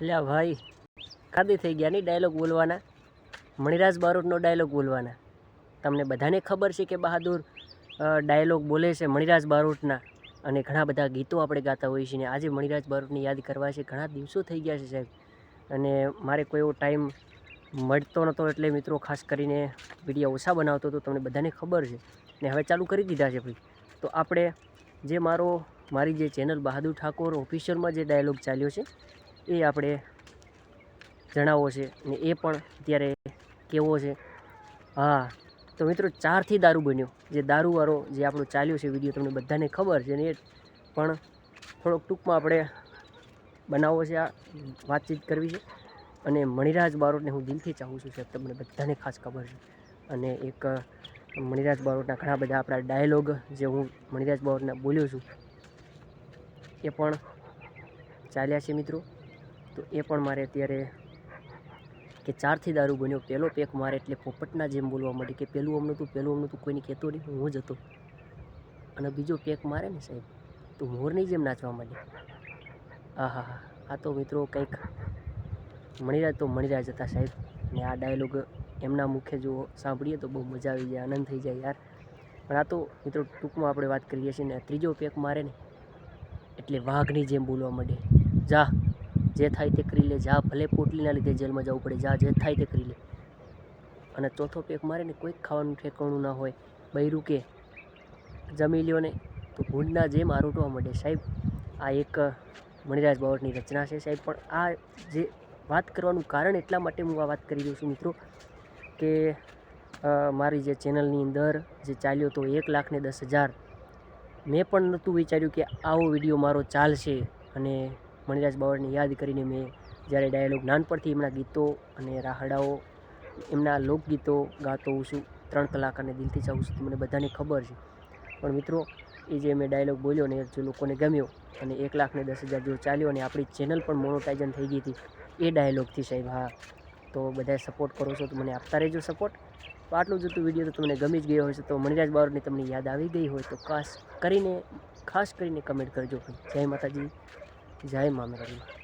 લ્યા ભાઈ ખાદી થઈ ગયા નહીં ડાયલોગ બોલવાના. મણિરાજ બારોટનો ડાયલોગ બોલવાના. તમને બધાને ખબર છે કે બહાદુર ડાયલોગ બોલે છે મણિરાજ બારોટના, અને ઘણા બધા ગીતો આપણે ગાતા હોઈએ છીએ. આજે મણિરાજ બારોટની યાદ કરવા છે. ઘણા દિવસો થઈ ગયા છે સાહેબ, અને મારે કોઈ એવો ટાઈમ મળતો નહોતો, એટલે મિત્રો ખાસ કરીને વિડીયો ઓછા બનાવતો હતો, તમને બધાને ખબર છે. ને હવે ચાલુ કરી દીધા છે ભાઈ. તો આપણે જે મારી જે ચેનલ બહાદુર ઠાકોર ઓફિશિયલમાં જે ડાયલોગ ચાલ્યો છે એ આપણે જણાવો છે, ને એ પણ અત્યારે કેવો છે. હા, તો મિત્રો 4થી દારૂ બન્યો, જે દારૂવાળો જે આપણો ચાલ્યો છે વિડીયો, તમને બધાને ખબર છે, ને એ પણ થોડોક ટૂંકમાં આપણે બનાવવો છે, આ વાતચીત કરવી છે. અને મણિરાજ બારોટને હું દિલથી ચાહું છું સાહેબ, તમને બધાને ખાસ ખબર છે. અને એક મણિરાજ બારોટના ઘણા બધા આપણા ડાયલોગ જે હું મણિરાજ બારોટના બોલ્યો છું એ પણ ચાલ્યા છે મિત્રો. તો એ પણ મારે અત્યારે કે 4થી દારૂ બન્યો, પહેલો પેક મારે એટલે પોપટના જેમ બોલવા માંડી કે પહેલું અમનું તું કોઈને કહેતો નહીં, હું જ હતો. અને બીજો પેક મારે ને સાહેબ તો મોરની જેમ નાચવા માંડી. હા, આ તો મિત્રો કંઈક મણિરાજ હતા સાહેબ. ને આ ડાયલોગ એમના મુખે જો સાંભળીએ તો બહુ મજા આવી જાય, આનંદ થઈ જાય યાર. પણ આ તો મિત્રો ટૂંકમાં આપણે વાત કરીએ છીએ. ને ત્રીજો પેક મારે ને એટલે વાઘની જેમ બોલવા માંડે, જા જે થાય તે કરી લે, જા ભલે પોટલીના લીધે જેલમાં જવું પડે, જા જે થાય તે કરી લે. અને ચોથો પેક મારે ને કોઈક ખાવાનું ઠેકાણું ના હોય, બૈરું કે જમી લ્યો ને તો ભૂંડના જેમ આરોટવા માંડે સાહેબ. આ એક મણિરાજ બારોટની રચના છે સાહેબ. પણ આ જે વાત કરવાનું કારણ એટલા માટે હું આ વાત કરી રહ્યો છું મિત્રો, કે મારી જે ચેનલની અંદર જે ચાલ્યો તો 1,10,000, મેં પણ નહોતું વિચાર્યું કે આવો વિડીયો મારો ચાલશે. અને મણિરાજ બારોટને યાદ કરીને મેં જ્યારે ડાયલોગ નાનપણથી એમના ગીતો અને રાહડાઓ, એમના લોકગીતો ગાતો હોઉં છું 3 કલાક, અને દિલથી ચાહું છું, મને બધાને ખબર છે. પણ મિત્રો એ જે મેં ડાયલોગ બોલ્યો ને જે લોકોને ગમ્યો, અને 1,10,000 જેવો ચાલ્યો, અને આપણી ચેનલ પણ મોનોટાઇઝન થઈ ગઈ હતી એ ડાયલોગથી સાહેબ. હા, તો બધાએ સપોર્ટ કરો છો તો મને આપતા રહેજો સપોર્ટ. તો આટલું જ હતું વિડીયો. તો તમને ગમી જ ગયો હશે, તો મણિરાજ બારોટની તમને યાદ આવી ગઈ હોય તો ખાસ કરીને કમેન્ટ કરજો. જય માતાજી, જય મા મેરડી.